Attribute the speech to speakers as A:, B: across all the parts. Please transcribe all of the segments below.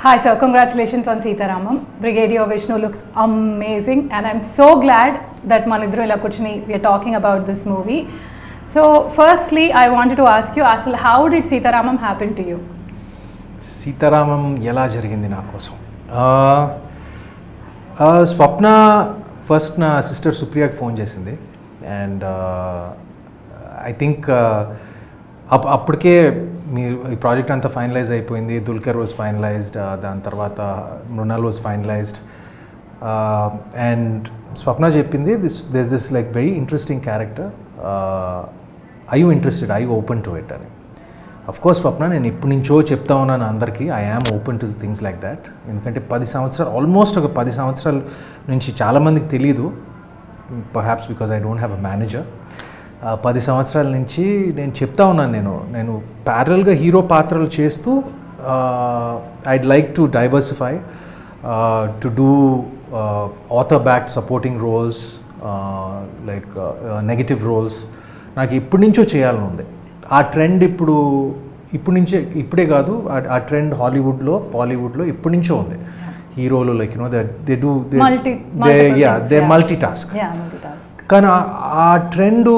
A: Hi sir, congratulations on Sitaraman. Brigadier Vishnu looks amazing and I'm so glad that manidru ila kuchni we are talking about this movie. So firstly I wanted to ask you, Asal, how did Sitaraman happen to you?
B: Sitaraman ఎలా జరిగింది నా కోసం? స్వప్న first నా sister సుప్రియాకి phone చేసింది and I think అప్పటికే ఈ project అంతా finalise అయిపోయింది. దుల్కర్ వాజ్ ఫైనలైజ్డ్, దాని తర్వాత మృణాల్ వాజ్ ఫైనలైజ్డ్ అండ్ స్వప్న చెప్పింది this like very interesting character, I you interested, I you open to it అని. అఫ్కోర్స్ స్వప్న నేను ఇప్పటి నుంచో చెప్తా ఉన్నాను అందరికీ, I am open to things like that. ఎందుకంటే 10 సంవత్సరాలు, ఆల్మోస్ట్ ఒక 10 సంవత్సరాల నుంచి చాలామందికి తెలీదు, perhaps because I don't have a manager. 10 సంవత్సరాల నుంచి నేను చెప్తా ఉన్నాను, నేను ప్యారల్గా హీరో పాత్రలు చేస్తూ I'd like to diversify, to do other backed supporting roles, like negative roles. నాకు ఇప్పటి నుంచో చేయాలని ఉంది. ఆ ట్రెండ్ ఇప్పుడే కాదు, ఆ ట్రెండ్ హాలీవుడ్లో, బాలీవుడ్లో ఇప్పటి నుంచో ఉంది. హీరోలు like they do they multi task. కానీ ఆ ట్రెండ్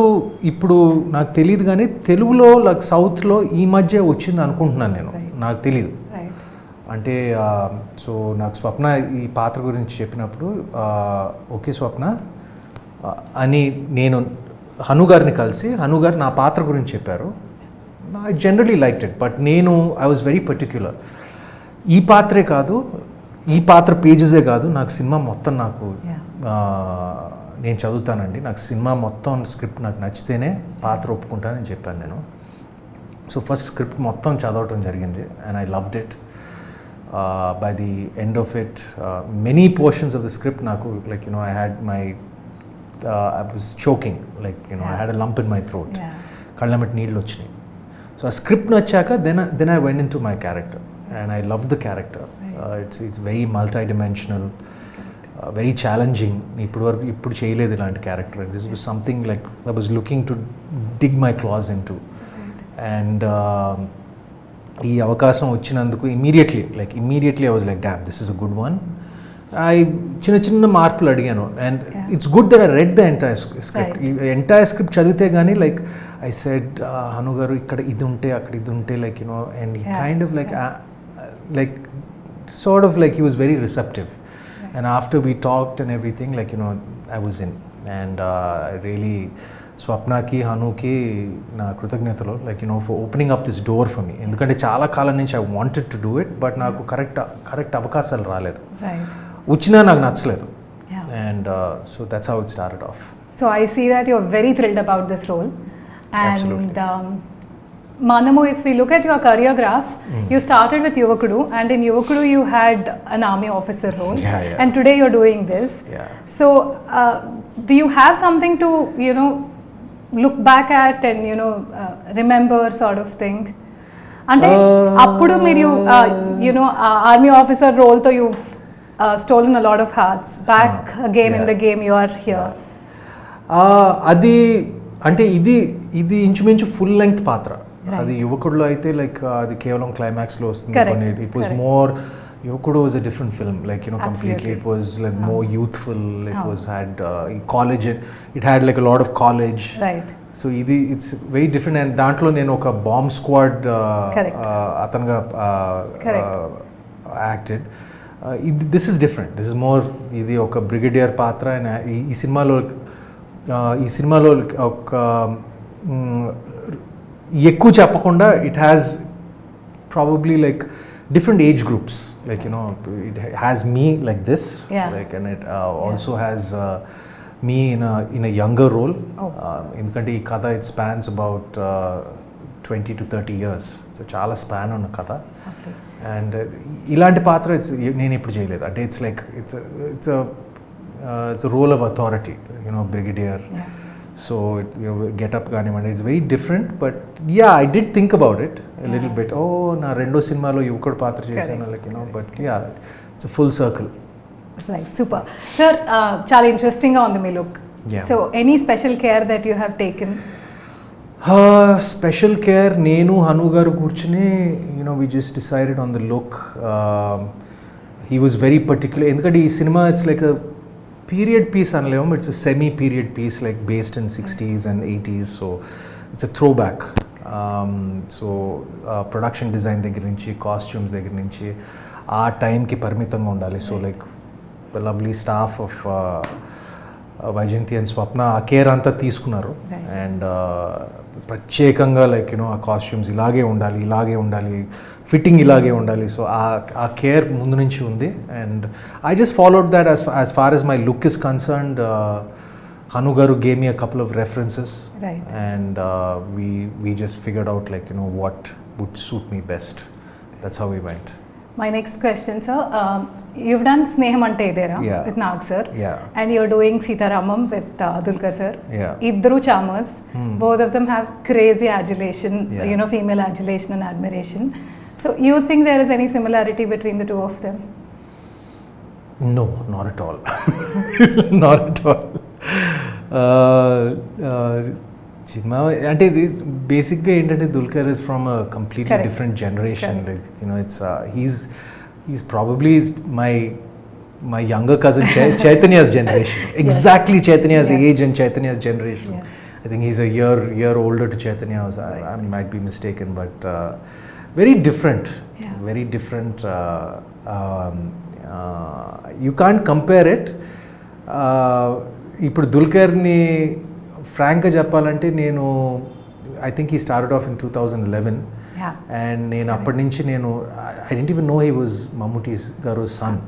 B: ఇప్పుడు నాకు తెలియదు, కానీ తెలుగులో లైక్ సౌత్లో ఈ మధ్య వచ్చింది అనుకుంటున్నాను నేను, నాకు తెలీదు. అంటే సో నాకు స్వప్న ఈ పాత్ర గురించి చెప్పినప్పుడు ఓకే స్వప్న అని నేను హను గారిని కలిసి, హను గారు నా పాత్ర గురించి చెప్పారు. I generally liked it, but I was very particular. ఈ పాత్రే కాదు, ఈ పాత్ర పేజెసే కాదు, నాకు సినిమా మొత్తం నేను చదువుతానండి, నాకు సినిమా మొత్తం స్క్రిప్ట్ నాకు నచ్చితేనే పాత్ర ఒప్పుకుంటానని చెప్పాను నేను. సో ఫస్ట్ స్క్రిప్ట్ మొత్తం చదవటం జరిగింది and I loved it. By the end of it many portions of the script నాకు like I had my I was choking, like I had a lump in my throat. కళ్ళమెట్ నీళ్ళు వచ్చినాయి. So ఆ script నచ్చాక then I went into my character and I loved the character. It's very multi-dimensional, very challenging. ఇప్పుడు చేయలేదు ఇలాంటి character. This was something like I was looking to dig my claws into. And ఈ అవకాశం వచ్చినందుకు immediately I was like, damn, this is a good one. చిన్న మార్పులు అడిగాను and it's good that I read the entire script. ఈ entire script చదివితే కానీ like I said Hanu గారు ఇక్కడ ఇది ఉంటే అక్కడ ఇది ఉంటే like and he kind of like sort of like he was very receptive. And after we talked and everything like I was in. And really స్వప్నకి హనుకి నా కృతజ్ఞతలు like for opening up this door for me. ఎందుకంటే చాలా కాలం నుంచి I wanted to do it, but నాకు correct అవకాశాలు రాలేదు, వచ్చినా నాకు నచ్చలేదు. And so that's how it started off.
A: So I see that you are very thrilled about this role. And Manamu, if we look at your career graph, you started with Yuvakudu, and in Yuvakudu you had an army officer role, and today you're doing this. So do you have something to look back at and remember sort of thing? Ante appudu meeru army officer role tho you've stolen a lot of hearts. Back again in the game you are here.
B: అది అంటే ఇది ఇంచుమించు full length పాత్ర. అది యువకుడులో అయితే like అది కేవలం క్లైమాక్స్లో వస్తుంది. It was more, Yuvakudu was a different film, like completely it was like more youthful. It was had college, it had like a lot of college. So ఇది ఇట్స్ వెరీ డిఫరెంట్. అండ్ దాంట్లో నేను ఒక bomb squad అతనుగా acted. This is different, this is more, ఇది ఒక brigadier పాత్ర. And ఈ సినిమాలో ఒక ఎక్కువ చెప్పకుండా it has probably like different age groups, like it has me like this, like and it also has me in a younger role. ఎందుకంటే ఈ కథ it spans about 20 to 30 years. So చాలా స్పాన్ ఉన్న కథ. అండ్ ఇలాంటి పాత్ర నేను ఎప్పుడు చేయలేదు. అంటే it's like it's role of authority, brigadier. So getup కానివ్వండి, it's very different. But I did think about it little bit. నా రెండో సినిమాలో యువకుడు పాత్ర చేశాను, like but it's a full circle.
A: Right, super. Sir, చాలా ఇంట్రెస్టింగ్గా ఉంది మీ look. So any special care that you have taken?
B: Special care, నేను హను గారు కూర్చుని we just decided on the look. He was very particular. ఎందుకంటే ఈ cinema it's like a period piece అనలేము, it's a semi period piece like based in 60s and 80s, so it's a throwback. So production design దగ్గర నుంచి costumes దగ్గర నుంచి ఆ టైంకి పరిమితంగా ఉండాలి. So like the lovely staff of Vyjayanthi and Swapna ఆ కేర్ అంతా తీసుకున్నారు. అండ్ ప్రత్యేకంగా లైక్ ఆ కాస్ట్యూమ్స్ ఇలాగే ఉండాలి, ఫిట్టింగ్ ఇలాగే ఉండాలి. సో ఆ కేర్ ముందు నుంచి ఉంది. And I just followed that as far as my look is concerned. Hanu garu gave me a couple of references,
A: right,
B: and we just figured out like what would suit me best. That's how we went.
A: My next question, sir, you've done Sneham Ante Idera with Nag sir, and you're doing Sitaraman with Dulquer sir. Iddaru charmers, both of them have crazy adulation, female adulation and admiration. So you think there is any similarity between the two of them?
B: No, not at all. Not at all. Cinema అంటే ఇది బేసిక్గా ఏంటంటే Dulquer is from a completely different generation. Like it's he's probably my younger cousin Chaitanya's generation. Exactly Chaitanya's age and Chaitanya's generation. I think he's a year older to Chaitanya. I might be mistaken, but very different. Very different. You can't compare it. ఇప్పుడు దుల్కర్ని ఫ్రాంక్గా చెప్పాలంటే నేను I think he started off in 2011, and నేను అప్పటి నుంచి I didn't even know he was Mammootty's garu son.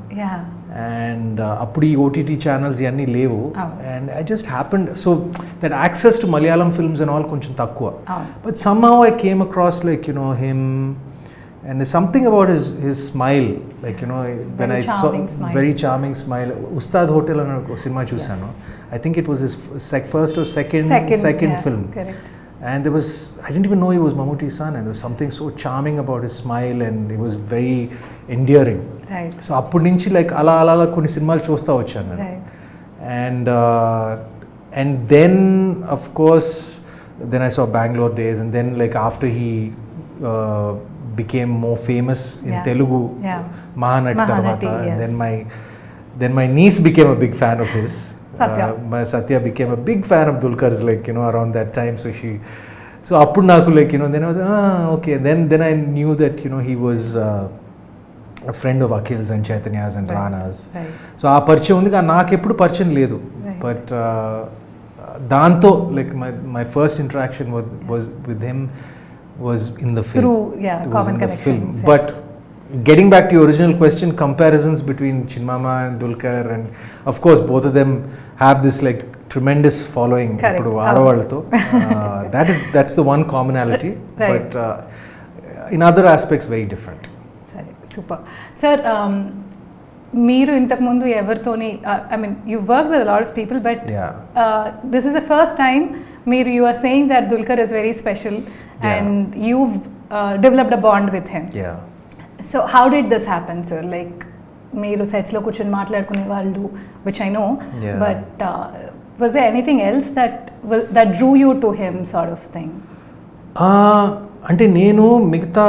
B: And అప్పుడు ఈ OTT channels ఇవన్నీ లేవు, and I just happened so that access to Malayalam films and all కొంచెం తక్కువ. But somehow I came across like him. And there's something about his smile, like when I saw very charming smile. Ustad Hotel and cinema chusano. I think it was his first or second film. Correct. And there was, I didn't even know he was Mammootty's son, and there was something so charming about his smile, and it was very endearing.
A: Right.
B: So appu nunchi like ala konni cinemalu chusta vachanu.
A: Right.
B: And then of course then I saw Bangalore Days, and then like after he became more famous in Telugu, Mahanati tarvata, and then my niece became a big fan of his. Satya became a big fan of Dulquer's, like around that time. So appudu naku like then I was okay. Then I knew that he was a friend of Akhil's and Chaitanya's and Rana's. So aa పరిచయం ఉంది, కానీ నాకు ఎప్పుడు పరిచయం లేదు. But దాంతో like my first interaction was with him was in the film.
A: Through common connections.
B: But getting back to your original question, comparisons between Chinmama and Dulquer, and of course both of them have this like tremendous following. Ippudu aadavallto that's the one commonality. Right. But in other aspects very different.
A: Sorry, super. Sir, మీరు ఇంతకుముందు ఎవరితోని I mean you work with a lot of people, but this is the first time you are saying that Dulquer is very special, and you've developed a bond with him. So how did this happen, sir? Like మీరు sets లో కూర్చొని మాట్లాడుకునే వాళ్ళు, which I know, but was there anything else that drew you to him, sort of thing?
B: అంటే నేను మిగతా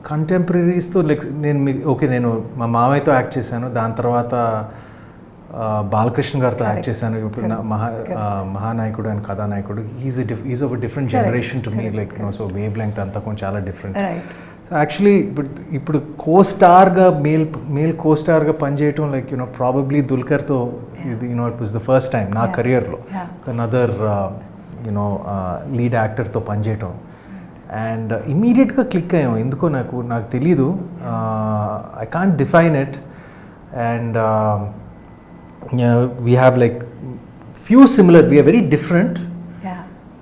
B: కంటెంపరీస్తో like నేను మా మామయ్యతో యాక్ట్ చేశాను, దాని తర్వాత బాలకృష్ణ గారితో యాక్ట్ చేశాను. ఇప్పుడు మహానాయకుడు అండ్ కథానాయకుడు, is of different generation to me, like so wave length అంతా కొంచెం చాలా డిఫరెంట్. సో యాక్చువల్లీ ఇప్పుడు కోస్టార్గా మేల్ కోస్టార్గా పనిచేయటం లైక్ ప్రాబబ్లీ దుల్కర్తో ఇది it was the first time నా కెరియర్లో అనదర్ లీడ్ యాక్టర్తో పనిచేయటం. అండ్ ఇమీడియట్గా క్లిక్ అయ్యాం, ఎందుకో నాకు తెలీదు, I can't define it. And we have like few similar, we are very different,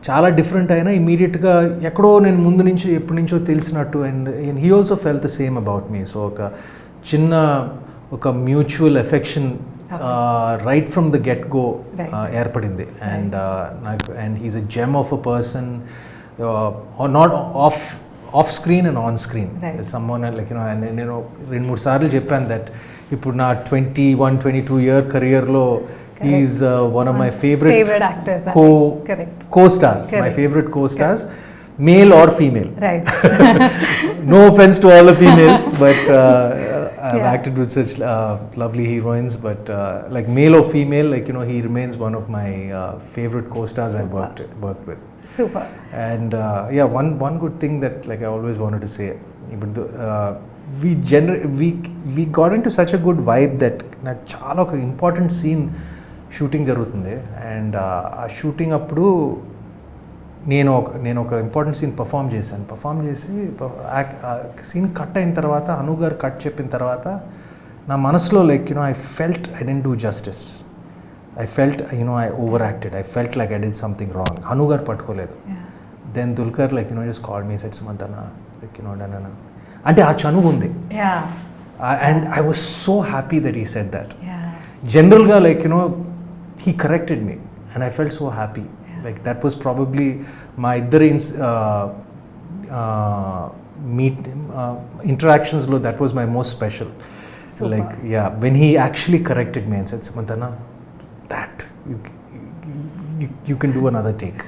B: చాలా డిఫరెంట్ అయినా ఇమీడియట్గా ఎక్కడో నేను ముందు నుంచి ఎప్పటి నుంచో తెలిసినట్టు. And he also fell the same about me. So ఒక mutual affection right from the get go ఏర్పడింది. And he's a gem of a person, not off screen and on screen. సమ్మోన్ లైక్ నేను 2-3 సార్లు చెప్పాను దట్ ఇప్పుడు నా 21-22 year కెరియర్లో He's one of my favorite
A: actors.
B: Co-stars. My favorite co-stars, male or female.
A: Right.
B: No offense to all the females, but I've acted with such lovely heroines. But like male or female, like he remains one of my favorite co-stars I've worked with.
A: Super.
B: And one good thing that like I always wanted to say, we got into such a good vibe that నాకు చాలా ఒక important scene shooting జరుగుతుంది. And ఆ shooting అప్పుడు నేను ఒక important scene perform చేసి scene cut అయిన తర్వాత అను గారు కట్ చెప్పిన తర్వాత నా మనసులో like I felt I didn't do justice. I felt, I overacted. I felt like I did something wrong. Hanu gar పట్టుకోలేదు. Then Dulkar like, just called me, said, Sumanth, like, danana. Ante aa chanu undi. Yeah. And I was so happy that he said that. Yeah. General ga like, he corrected me. And I felt so happy. Yeah. Like that was probably my interactions lo, that was my most special. Super. Like, yeah, when he actually corrected me and said, Sumanth, that you can do another take.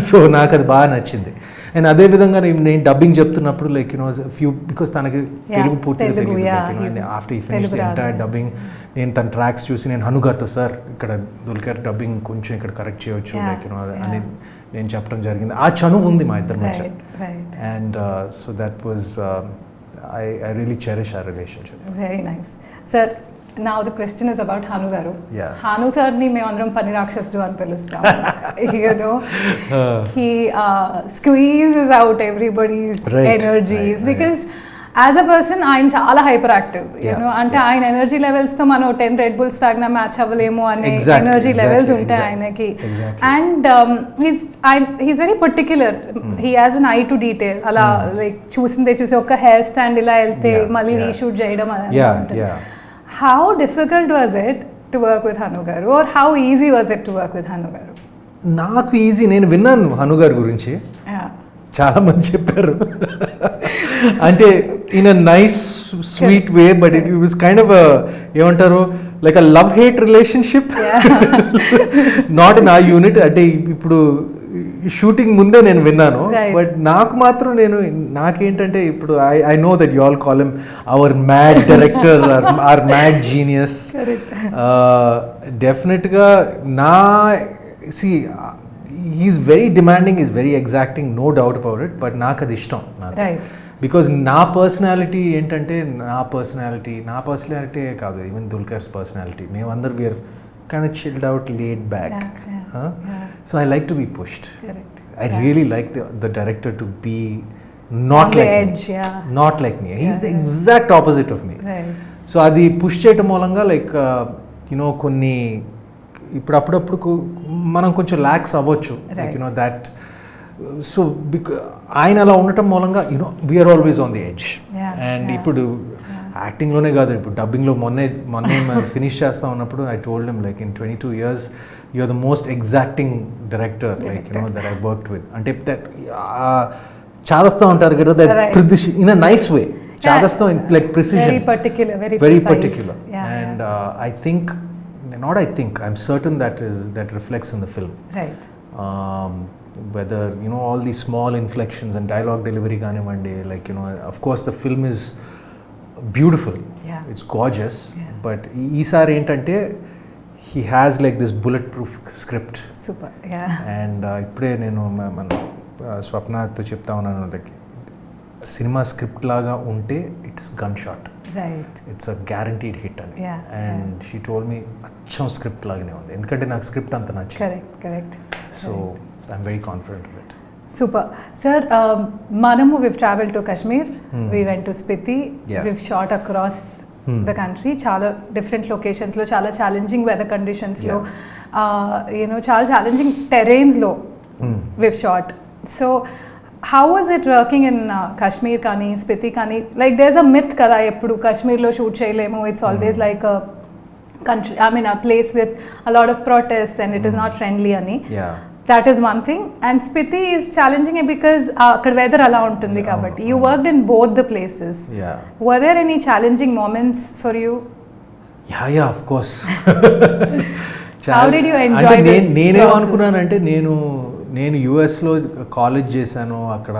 B: So నాకు అది బాగా నచ్చింది. And అదే విధంగా నేను dubbing చెప్తున్నప్పుడు like few because తనకి తెలుగు పూర్తిగా తెలియదు. ఆఫ్టర్ ఈ ఫినిష్ ది ఎంటైర్ డబ్బింగ్ నేను తన ట్రాక్స్ చూసి నేను హనుగారితో సార్ ఇక్కడ దుల్కర్ డబ్బింగ్ కొంచెం ఇక్కడ కరెక్ట్ చేయొచ్చు లైక్ అని నేను చెప్పడం జరిగింది. ఆ చనువు ఉంది మా ఇద్దరి మధ్య. And so that was I really cherish our relationship.
A: Very nice. Sir, now the question is about Hanu garu.
B: Yeah.
A: Hanu sir ni me andram pani rakshasudu ani pilustam. He squeezes out everybody's energies because as a person ఆయన చాలా hyper active అంటే ఆయన energy levels తో మనం 10 red bulls తాగినా match అవ్వలేము అనే energy levels ఉంటాయి ఆయనకి. And he's very particular. He has an I to detail. అలా లైక్ చూసి ఒక హెయిర్ స్టాండ్ ఇలా వెళ్తే మళ్ళీ రీషూట్ చేయడం అనేది. How difficult was it to work with Hanu garu or how easy was it to work with Hanu garu?
B: నాకు ఈజీ. నేను విన్నాను హను గారి గురించి, చాలా మంది చెప్పారు. అంటే in a nice sweet way, but it was kind of ఏమంటారు like a love hate relationship. Not in ఆ యూనిట్. అంటే ఇప్పుడు షూటింగ్ ముందే నేను విన్నాను, బట్ నాకు మాత్రం నాకేంటంటే ఇప్పుడు I know that you all call him our mad director or mad genius. డెఫినెట్గా he's very demanding, he's very exacting, no doubt about it, but నాకు అది ఇష్టం. బికాజ్ నా పర్సనాలిటీ ఏంటంటే నా పర్సనాలిటీ కాదు, ఈవెన్ దుల్కర్స్ పర్సనాలిటీ, మేమందరూ we are kind of chilled out, laid back. So I like to be pushed. I really like the director to be not like me. He's the exact opposite of me. So అది push చేయటం మూలంగా like కొన్ని ఇప్పుడు అప్పుడప్పుడు మనం కొంచెం ల్యాక్స్ అవ్వచ్చు like that. So ఆయన అలా ఉండటం మూలంగా we're always on the edge. And ఇప్పుడు యాక్టింగ్లోనే కాదు, ఇప్పుడు డబ్బింగ్లో మొన్నే ఫినిష్ చేస్తా ఉన్నప్పుడు I told him like in 22 years you are the most exacting director like that I worked with. అంటే దట్ చాదస్తా ఉంటారు కదా, that in a nice way. చాదస్తా like precision, very particular. And I'm certain that reflects in the film.
A: Right.
B: Whether all these small inflections and dialogue delivery ganivandi, like of course the film is beautiful. Yeah. It's gorgeous. Yeah. But isar entante he has like this bulletproof script.
A: Super. Yeah.
B: And ippude nenu Swapna tho chepta unnanu, like cinema script laga unte it's gunshot.
A: Right.
B: It's a guaranteed hit ani.
A: Yeah.
B: And she told me achcham script lagane undi endukante నాకు script anta nachindi.
A: Correct.
B: So I'm very confident of it.
A: Super. Sir, we've traveled to Kashmir, we went to Spiti, we've shot across the country, chala different locations lo, chala challenging weather conditions lo, chala challenging terrains lo we've shot. So how was it working in Kashmir kani Spiti kani? Like there's a myth kada eppudu Kashmir lo shoot cheyalemo, it's always like a country, a place with a lot of protests and it is not friendly ani. That is one thing. And Spiti is challenging because akkada weather ala untundi kabatti. You worked in both the places. Were there any challenging moments for you?
B: Yeah of course.
A: How did you enjoy
B: అంటే
A: this
B: నేనేమనుకున్నానంటే నేను యుఎస్లో college చేశాను, అక్కడ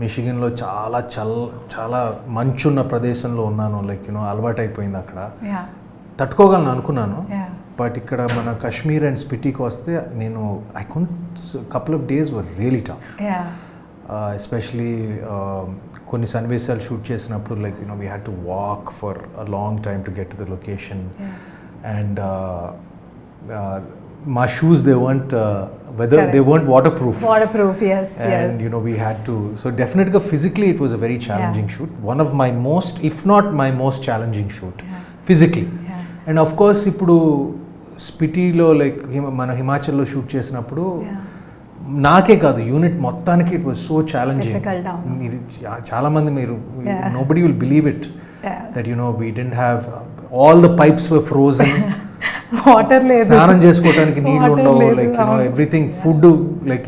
B: మిషిగన్లో చాలా మంచున్న ప్రదేశంలో ఉన్నాను, like అలవాటు అయిపోయింది అక్కడ, తట్టుకోగలను అనుకున్నాను. బట్ ఇక్కడ మన కాశ్మీర్ అండ్ స్పిటీకి వస్తే నేను I count couple of days were really tough, especially కొన్ని సన్నివేశాలు షూట్ చేసినప్పుడు like we had to walk for a long time to get to the location and my shoes they weren't waterproof,
A: yes,
B: and we had to, so definitely physically it was a very challenging shoot, one of my most, if not my most challenging shoot, physically. And of course ఇప్పుడు స్పిటీలో like మన హిమాచల్లో shoot చేసినప్పుడు నాకే కాదు unit మొత్తానికి it was so challenging. మీరు చాలామంది nobody will believe it that we didn't have, all the pipes were frozen,
A: water లేదు,
B: స్నానం చేసుకోవడానికి నీళ్ళు ఉండవు, like everything, food, like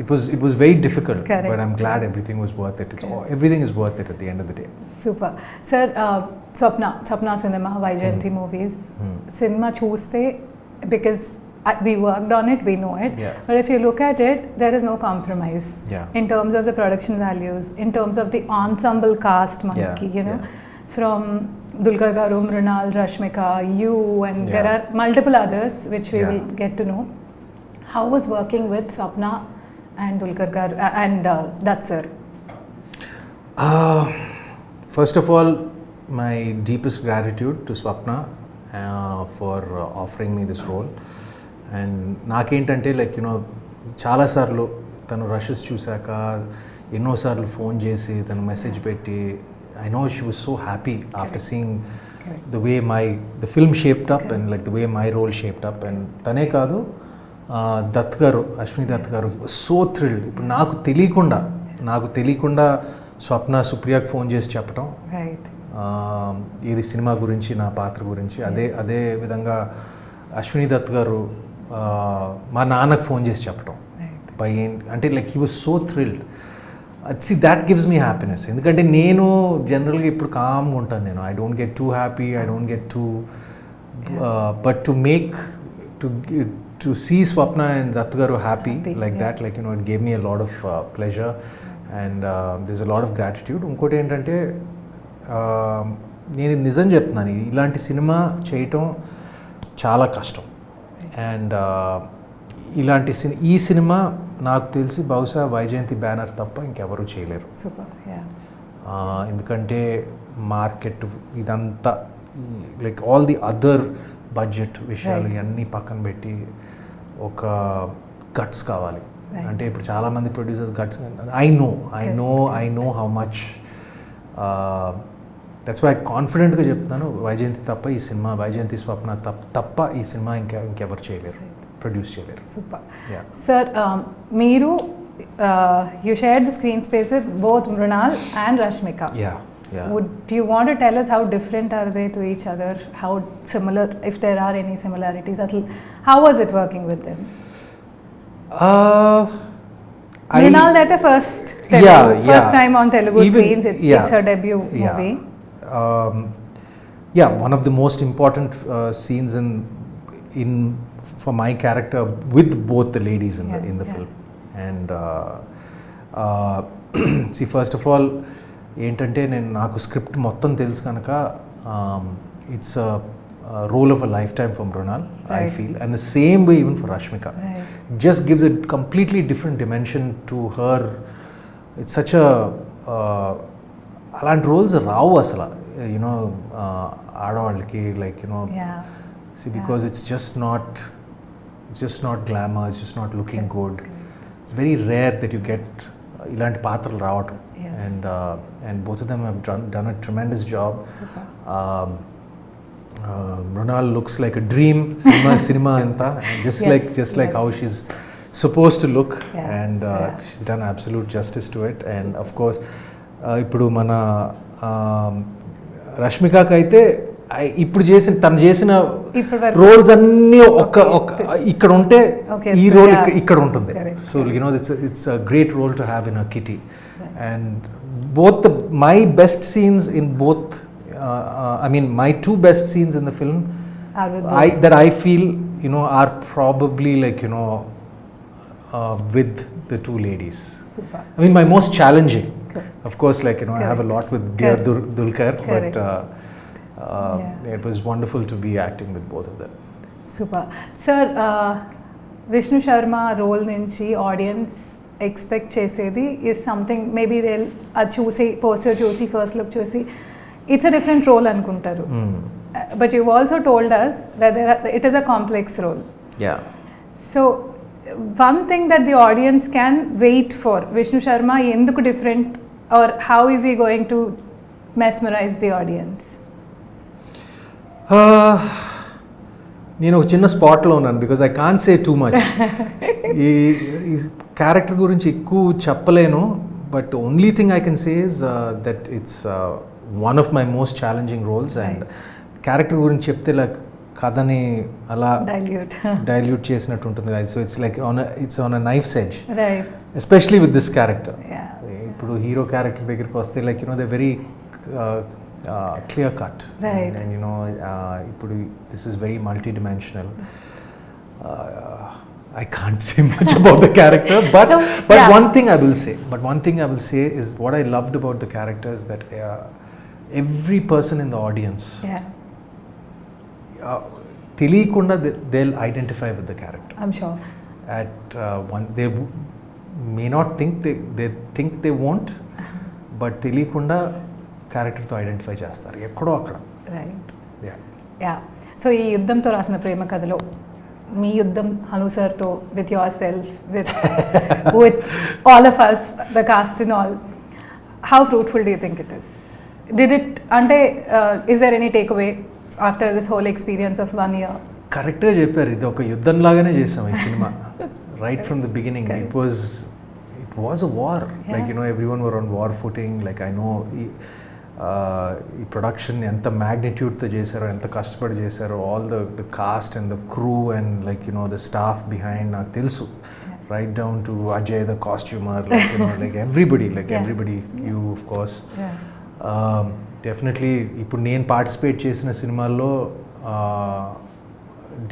B: it was very difficult. Correct. But I'm glad everything was worth it. Everything is worth it at the end of the day.
A: Super. Sir, Swapna Cinema, Vaijayanti movies, cinema చూస్తే, because we worked on it, we know it, but if you look at it, there is no compromise in terms of the production values, in terms of the ensemble cast, from Dulquer garu, Mrunal, Rashmika, you, and there are multiple others which we will get to know. How was working with Swapna and Dulquer garu and that sir?
B: First of all, my deepest gratitude to Swapna for offering me this role. And నాకేంటంటే like చాలాసార్లు తను rashes చూశాక ఎన్నోసార్లు phone చేసి తను message పెట్టి, I know she was so happy after seeing the way the film shaped up and like the way my role shaped up. And tane kaadu Dutt garu, Ashwini Dutt garu, he was so thrilled. Ippudu నాకు తెలియకుండా స్వప్న సుప్రియకి phone చేసి చెప్పడం, ఇది cinema గురించి, నా పాత్ర గురించి. అదే విధంగా అశ్విని దత్ గారు మా నాన్నకు ఫోన్ చేసి చెప్పడం, అంటే like he was so thrilled. See, that gives me happiness. ఎందుకంటే నేను జనరల్గా ఇప్పుడు కామ్గా ఉంటాను, నేను I don't get two happy, I don't get two, but to see Swapna and Dutt garu happy like that, like it gave me a lot of pleasure and there's a lot of gratitude. ఇంకోటి ఏంటంటే నేను నిజం చెప్తున్నాను, ఇలాంటి cinema చేయటం చాలా కష్టం. And ఈ సినిమా నాకు తెలిసి బహుశా వైజయంతి బ్యానర్ తప్ప ఇంకెవరూ చేయలేరు. ఎందుకంటే మార్కెట్ ఇదంతా, like all the other budget విషయాలు ఇవన్నీ పక్కన పెట్టి ఒక గట్స్ కావాలి. అంటే ఇప్పుడు చాలామంది producers guts, I know how much, that's why కాన్ఫిడెంట్గా చెప్తాను, వైజయంతి స్వప్న తప్ప ఈ సినిమా ఇంకెవరు చేయలేరు, ప్రొడ్యూస్ చేయలేరు.
A: సూపర్. సార్, మీరు you shared the screen space with both Mrunal and Rashmika. Do you want to tell us how different are they to each other, how similar, if there are any similarities? How was it working with them? Mrunal that the first time on Telugu screens, it's her debut movie.
B: One of the most important scenes in for my character with both the ladies in the film. And see, first of all ఏంటంటే నాకు script మొత్తం తెలుసు కనుక it's role of a lifetime for Mrunal, I feel, and the same way even for Rashmika. It just gives a completely different dimension to her. It's such a అలాంటి roles రావు అసలు, ఆడవాళ్ళకి, like see, because it's just not glamour, it's just not looking good. It's very rare that you get ఇలాంటి పాత్రలు రావటం. And both of them have done a tremendous job. Mrunal looks like a dream, cinema anta, just like how she's supposed to look, and she's done absolute justice to it. And of course ఇప్పుడు మన రష్మికకి అయితే ఇప్పుడు తను చేసిన roles అన్నీ ఇక్కడ ఉంటే ఈ రోల్ ఇక్కడ ఉంటుంది. So it's a great role to have in a kitty. And both my best scenes in both I mean, my two best scenes in the film that I feel, you know, are probably like, you know, with the two ladies.
A: Super.
B: I mean, my most challenging.
A: Correct.
B: Of course, like, you know, I have a lot with dear Dulquer,
A: Correct.
B: but it was wonderful to be acting with both of them.
A: Super. Sir, Vishnu Sharma role nunchi audience expect chesedi is something, maybe they'll choose poster చూసి first look చూసి it's a different role అనుకుంటారు. But you've also told us that it is a complex role.
B: Yeah.
A: So one thing that the audience can wait for, Vishnu Sharma ఎందుకు different, or how is he going to mesmerize the audience?
B: నేను ఒక చిన్న స్పాట్లో ఉన్నాను because I can't say too much. ఈ character గురించి ఎక్కువ చెప్పలేను, but only thing I can say is that it's one of my most challenging roles. And character గురించి చెప్తే లైక్ కథని అలా డైల్యూట్ చేసినట్టు ఉంటుంది. So it's like it's on a knife's edge, especially with this character. ఇప్పుడు hero character దగ్గరికి వస్తే like you know they very clear cut,
A: right?
B: And you know, this is very multi-dimensional. I can't say much about the character, but one thing I will say is what I loved about the character is that every person in the audience, teliyakunda they'll identify with the character.
A: I'm sure.
B: At one, they may not think they think they won't, but teliyakunda క్యారెక్టర్తో identify చేస్తారు ఎక్కడో అక్కడ.
A: Right. Yeah. So ఈ యుద్ధంతో రాసిన ప్రేమ కథలో మీ యుద్ధం హను సార్తో, with yourself, with all of us, the cast and all, how fruitful do you think it is? Did it, అంటే is there any take away after this whole experience of 1 year?
B: కరెక్ట్గా చెప్పారు, ఇది ఒక యుద్ధం లాగానే చేసాం ఈ cinema. Right from the beginning it was a war. Like you no everyone were on war footing. Like I know ఈ production ఎంత మ్యాగ్నిట్యూడ్తో చేశారో, ఎంత కష్టపడి చేశారో, all the cast and the crew and like you know the staff behind నాకు తెలుసు. Right down to Ajay the costumer, like you no like everybody, you of course. Definitely ఇప్పుడు నేను పార్టిసిపేట్ చేసిన సినిమాల్లో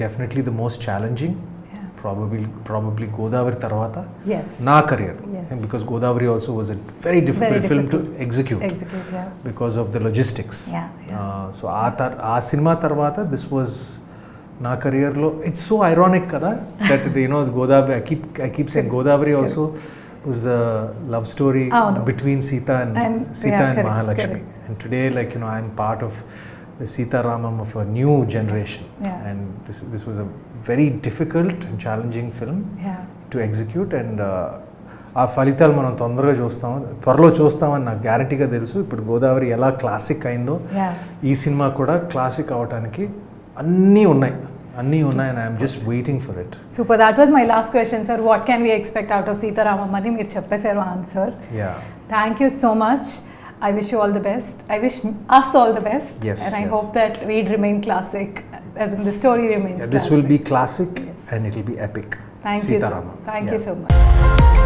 B: definitely the most challenging probably Godavari tarvata na career, because Godavari also was a very difficult film to execute because of the logistics. So aa cinema tarvata this was na career lo. It's so ironic kada that you know Godavari, I keep saying Godavari also was a love story between Sita and Mahalakshmi. And today, like you know, I'm part of the Sitaraman of a new generation, and this was a very difficult and challenging film to execute. And ఆ ఫలితాలు మనం త్వరలో చూస్తామని నాకు గ్యారంటీగా తెలుసు. ఇప్పుడు గోదావరి ఎలా క్లాసిక్ అయిందో ఈ సినిమా కూడా క్లాసిక్ అవడానికి అన్నీ ఉన్నాయి. And I'm just waiting for it.
A: Super. That was my last question, sir. What can we expect out of Sitaraman? Mani meer cheppesaru answer. Thank you so much. I wish you all the best. I wish us all the best. And I hope that we'd remain classic, as in the story remains classic.
B: This will be classic and it will be epic.
A: Thank you so much.